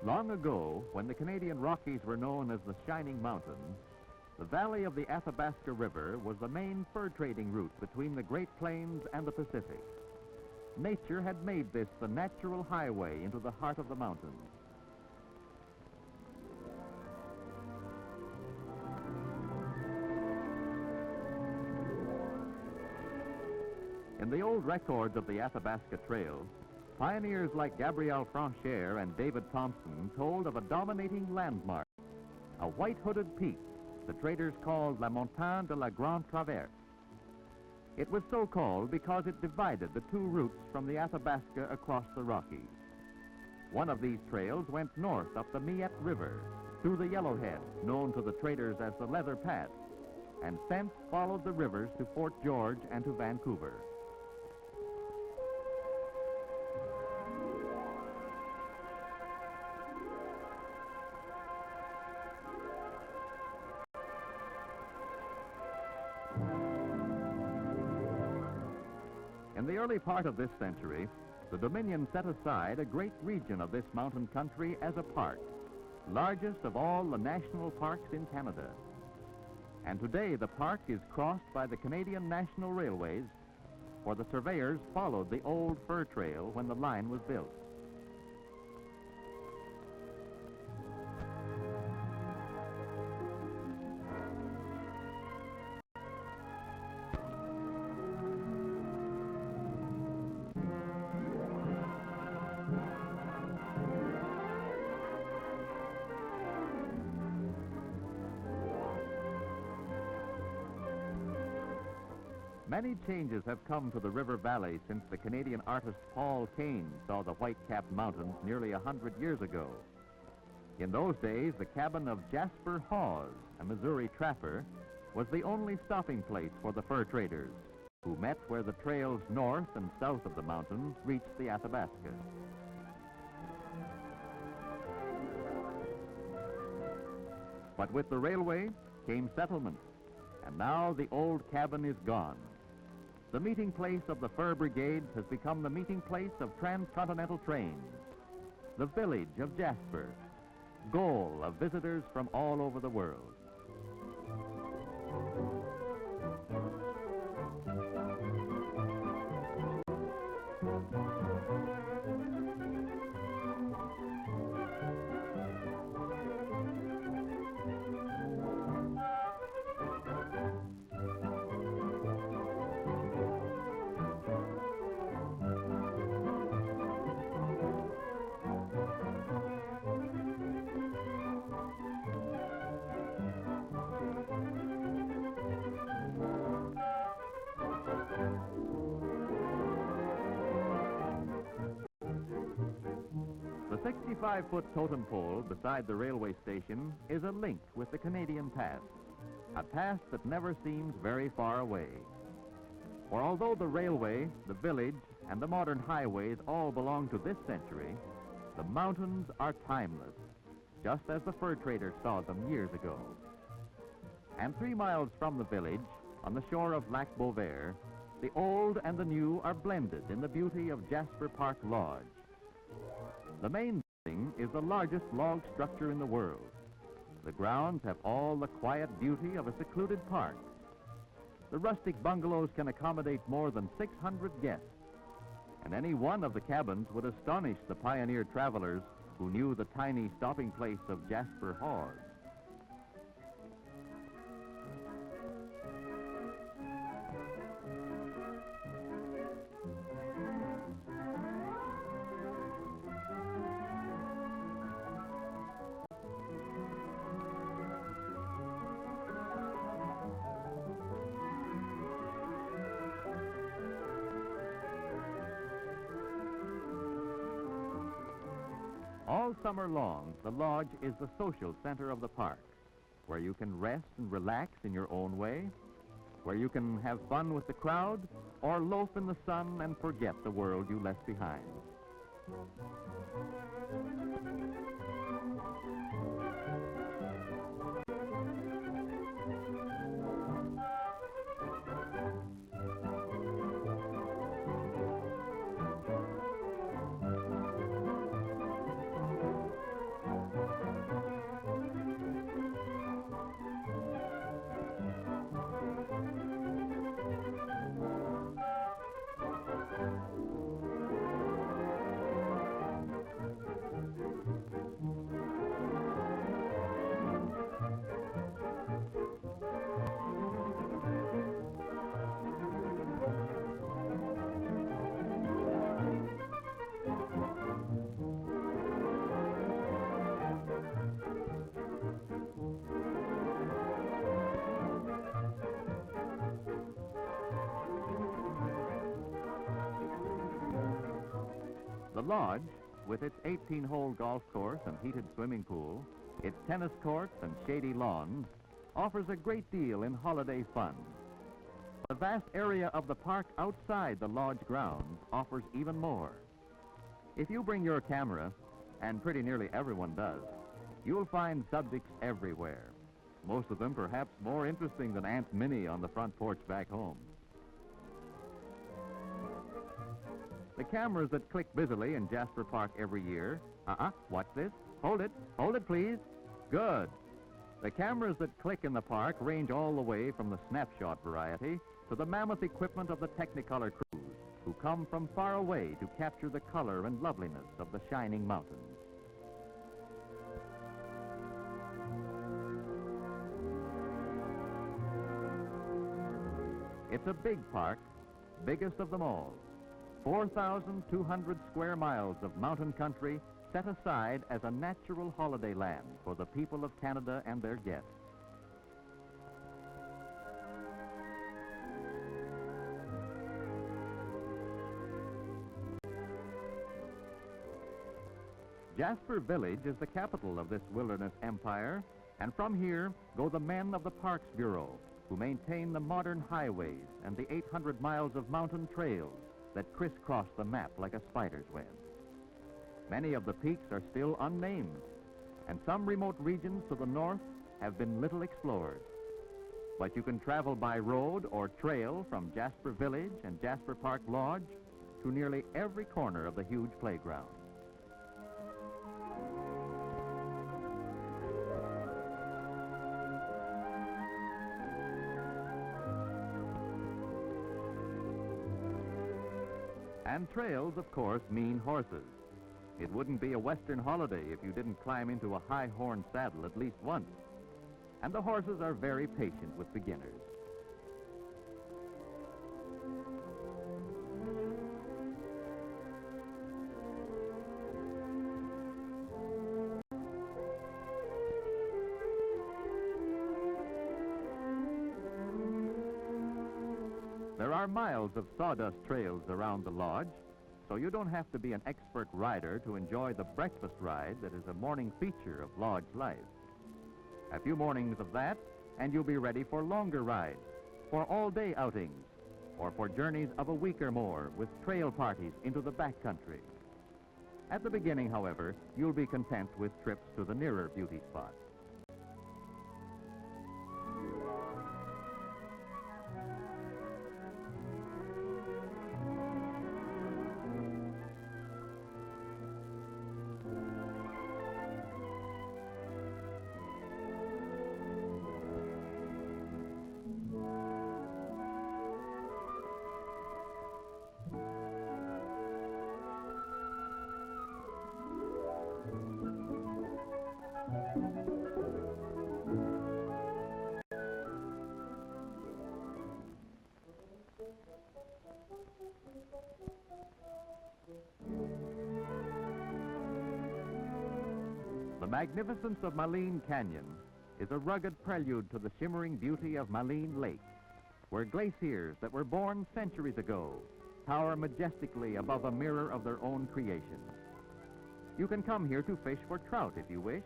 Long ago, when the Canadian Rockies were known as the Shining Mountains, the valley of the Athabasca River was the main fur trading route between the Great Plains and the Pacific. Nature had made this the natural highway into the heart of the mountains. In the old records of the Athabasca Trail, pioneers like Gabriel Franchère and David Thompson told of a dominating landmark, a white-hooded peak the traders called La Montagne de la Grande Traverse. It was so called because it divided the two routes from the Athabasca across the Rockies. One of these trails went north up the Miette River, through the Yellowhead, known to the traders as the Leather Pass, and thence followed the rivers to Fort George and to Vancouver. In the early part of this century, the Dominion set aside a great region of this mountain country as a park, largest of all the national parks in Canada. And today the park is crossed by the Canadian National Railways, for the surveyors followed the old fur trail when the line was built. Many changes have come to the river valley since the Canadian artist Paul Kane saw the white-capped mountains nearly 100 years ago. In those days, the cabin of Jasper Hawes, a Missouri trapper, was the only stopping place for the fur traders, who met where the trails north and south of the mountains reached the Athabasca. But with the railway came settlement, and now the old cabin is gone. The meeting place of the fur brigades has become the meeting place of transcontinental trains, the village of Jasper, goal of visitors from all over the world. The 65-foot totem pole beside the railway station is a link with the Canadian past, a past that never seems very far away. For although the railway, the village, and the modern highways all belong to this century, the mountains are timeless, just as the fur traders saw them years ago. And 3 miles from the village, on the shore of Lac Beauvert, the old and the new are blended in the beauty of Jasper Park Lodge. The main building is the largest log structure in the world. The grounds have all the quiet beauty of a secluded park. The rustic bungalows can accommodate more than 600 guests, and any one of the cabins would astonish the pioneer travelers who knew the tiny stopping place of Jasper Hawes. All summer long, the lodge is the social center of the park, where you can rest and relax in your own way, where you can have fun with the crowd, or loaf in the sun and forget the world you left behind. The lodge, with its 18-hole golf course and heated swimming pool, its tennis courts and shady lawns, offers a great deal in holiday fun. The vast area of the park outside the lodge grounds offers even more. If you bring your camera, and pretty nearly everyone does, you'll find subjects everywhere, most of them perhaps more interesting than Aunt Minnie on the front porch back home. The cameras that click busily in Jasper Park every year, watch this, hold it please, good. The cameras that click in the park range all the way from the snapshot variety to the mammoth equipment of the Technicolor crews, who come from far away to capture the color and loveliness of the shining mountains. It's a big park, biggest of them all. 4,200 square miles of mountain country set aside as a natural holiday land for the people of Canada and their guests. Jasper Village is the capital of this wilderness empire, and from here go the men of the Parks Bureau, who maintain the modern highways and the 800 miles of mountain trails that crisscross the map like a spider's web. Many of the peaks are still unnamed, and some remote regions to the north have been little explored. But you can travel by road or trail from Jasper Village and Jasper Park Lodge to nearly every corner of the huge playground. And trails, of course, mean horses. It wouldn't be a Western holiday if you didn't climb into a high-horn saddle at least once. And the horses are very patient with beginners. There are miles of sawdust trails around the lodge, so you don't have to be an expert rider to enjoy the breakfast ride that is a morning feature of lodge life. A few mornings of that, and you'll be ready for longer rides, for all-day outings, or for journeys of a week or more with trail parties into the backcountry. At the beginning, however, you'll be content with trips to the nearer beauty spots. The magnificence of Maline Canyon is a rugged prelude to the shimmering beauty of Maline Lake, where glaciers that were born centuries ago tower majestically above a mirror of their own creation. You can come here to fish for trout if you wish.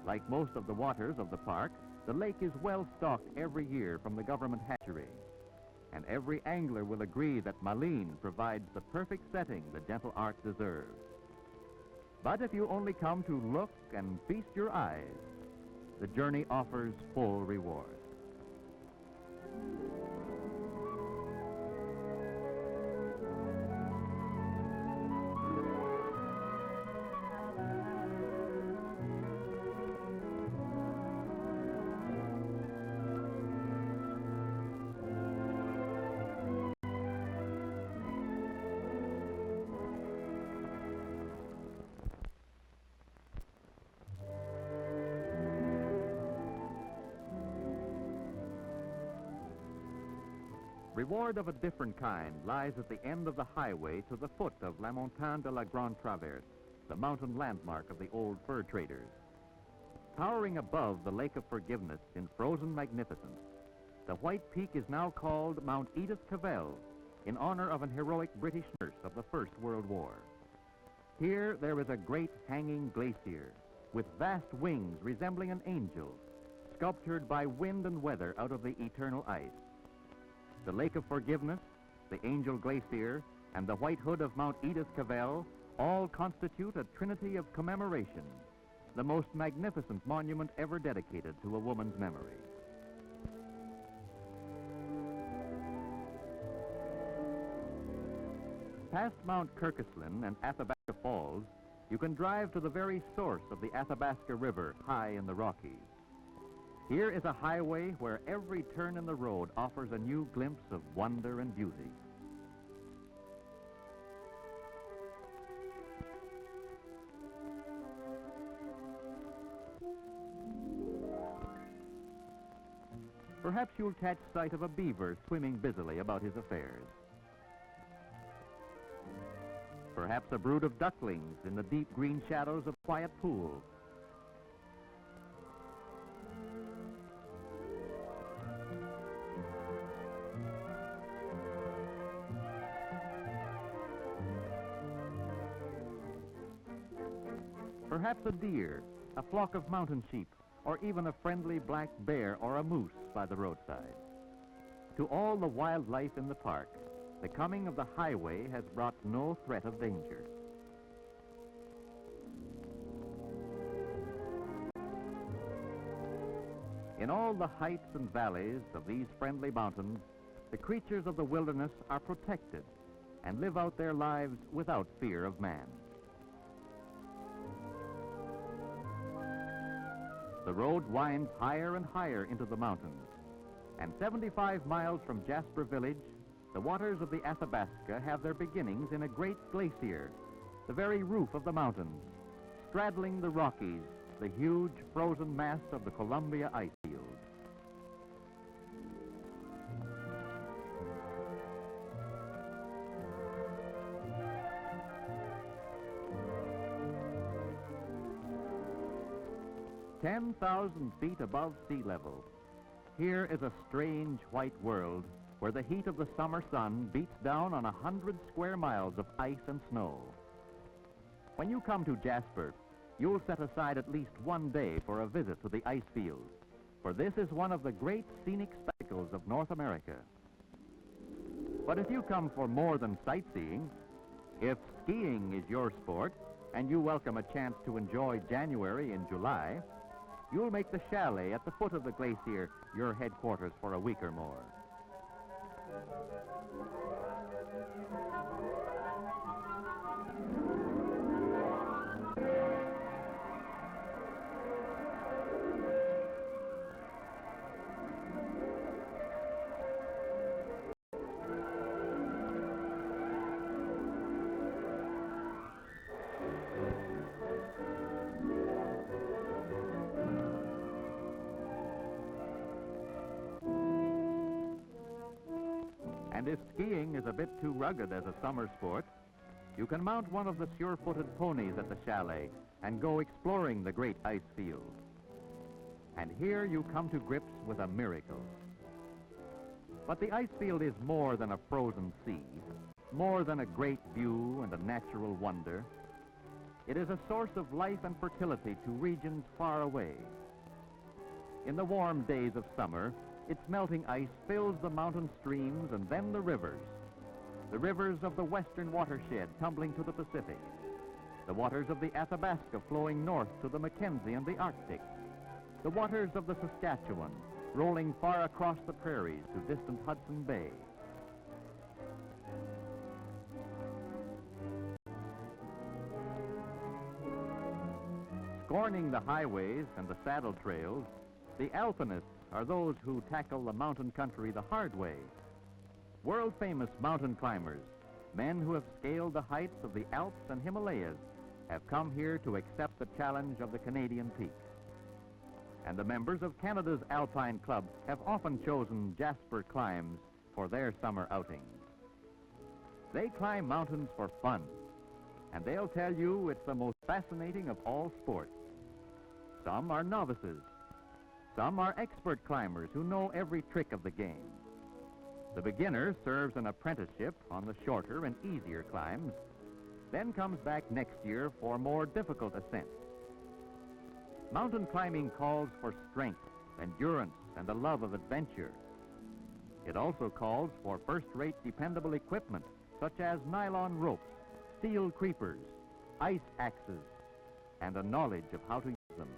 Like most of the waters of the park, the lake is well stocked every year from the government hatchery, and every angler will agree that Maline provides the perfect setting the gentle art deserves. But if you only come to look and feast your eyes, the journey offers full reward. Reward of a different kind lies at the end of the highway to the foot of La Montagne de la Grande Traverse, the mountain landmark of the old fur traders. Towering above the Lake of Forgiveness in frozen magnificence, the white peak is now called Mount Edith Cavell in honor of an heroic British nurse of the First World War. Here there is a great hanging glacier with vast wings resembling an angel, sculptured by wind and weather out of the eternal ice. The Lake of Forgiveness, the Angel Glacier, and the White Hood of Mount Edith Cavell all constitute a trinity of commemoration, the most magnificent monument ever dedicated to a woman's memory. Past Mount Kirkesland and Athabasca Falls, you can drive to the very source of the Athabasca River high in the Rockies. Here is a highway where every turn in the road offers a new glimpse of wonder and beauty. Perhaps you'll catch sight of a beaver swimming busily about his affairs. Perhaps a brood of ducklings in the deep green shadows of a quiet pool. Perhaps a deer, a flock of mountain sheep, or even a friendly black bear or a moose by the roadside. To all the wildlife in the park, the coming of the highway has brought no threat of danger. In all the heights and valleys of these friendly mountains, the creatures of the wilderness are protected and live out their lives without fear of man. The road winds higher and higher into the mountains, and 75 miles from Jasper Village, the waters of the Athabasca have their beginnings in a great glacier, the very roof of the mountains, straddling the Rockies, the huge frozen mass of the Columbia ice field. "10,000 feet above sea level, here is a strange white world where the heat of the summer sun beats down on 100 square miles of ice and snow. When you come to Jasper, you'll set aside at least one day for a visit to the ice field, for this is one of the great scenic spectacles of North America. But if you come for more than sightseeing, if skiing is your sport and you welcome a chance to enjoy January and July, you'll make the chalet at the foot of the glacier your headquarters for a week or more. And if skiing is a bit too rugged as a summer sport, you can mount one of the sure-footed ponies at the chalet and go exploring the great ice field. And here you come to grips with a miracle. But the ice field is more than a frozen sea, more than a great view and a natural wonder. It is a source of life and fertility to regions far away. In the warm days of summer, its melting ice fills the mountain streams and then the rivers of the western watershed tumbling to the Pacific, the waters of the Athabasca flowing north to the Mackenzie and the Arctic, the waters of the Saskatchewan rolling far across the prairies to distant Hudson Bay. Scorning the highways and the saddle trails, the alpinists are those who tackle the mountain country the hard way. World-famous mountain climbers, men who have scaled the heights of the Alps and Himalayas, have come here to accept the challenge of the Canadian peaks. And the members of Canada's Alpine Club have often chosen Jasper climbs for their summer outings. They climb mountains for fun, and they'll tell you it's the most fascinating of all sports. Some are novices. Some are expert climbers who know every trick of the game. The beginner serves an apprenticeship on the shorter and easier climbs, then comes back next year for more difficult ascents. Mountain climbing calls for strength, endurance, and a love of adventure. It also calls for first-rate dependable equipment, such as nylon ropes, steel creepers, ice axes, and a knowledge of how to use them.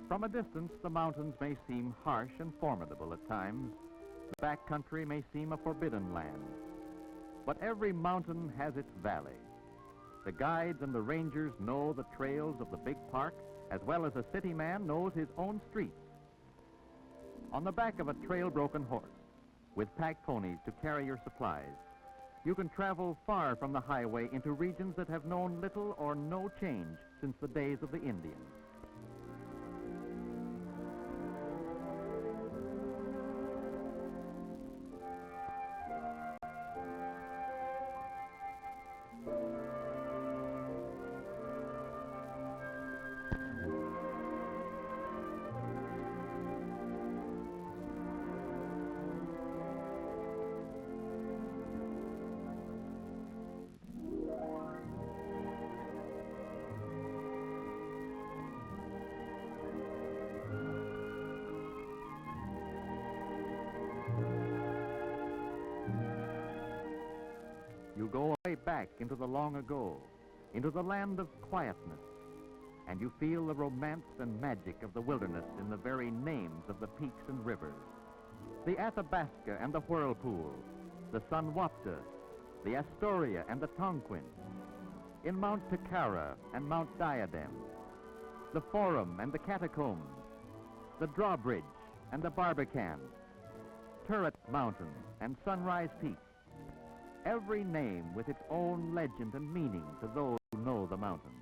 From a distance, the mountains may seem harsh and formidable at times. The backcountry may seem a forbidden land. But every mountain has its valley. The guides and the rangers know the trails of the big park, as well as a city man knows his own streets. On the back of a trail-broken horse, with pack ponies to carry your supplies, you can travel far from the highway into regions that have known little or no change since the days of the Indians. You go way back into the long ago, into the land of quietness, and you feel the romance and magic of the wilderness in the very names of the peaks and rivers. The Athabasca and the Whirlpool, the Sunwapta, the Astoria and the Tonquin, in Mount Takara and Mount Diadem, the Forum and the Catacombs, the Drawbridge and the Barbican, Turret Mountain and Sunrise Peak. Every name with its own legend and meaning to those who know the mountains.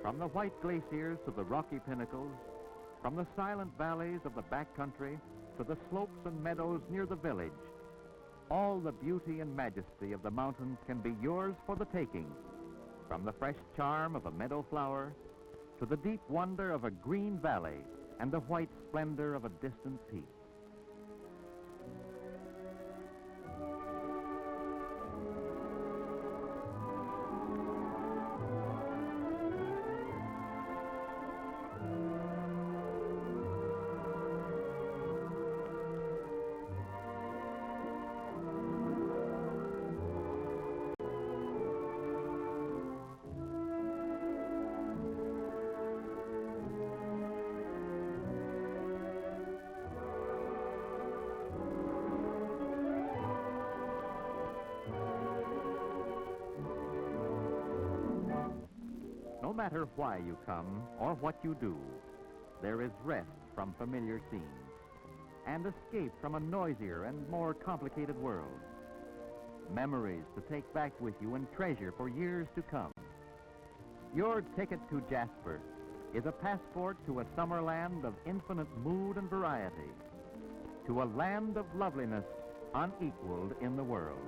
From the white glaciers to the rocky pinnacles, from the silent valleys of the backcountry to the slopes and meadows near the village, all the beauty and majesty of the mountains can be yours for the taking, from the fresh charm of a meadow flower to the deep wonder of a green valley and the white splendor of a distant peak. No matter why you come or what you do, there is rest from familiar scenes and escape from a noisier and more complicated world. Memories to take back with you and treasure for years to come. Your ticket to Jasper is a passport to a summer land of infinite mood and variety, to a land of loveliness unequaled in the world.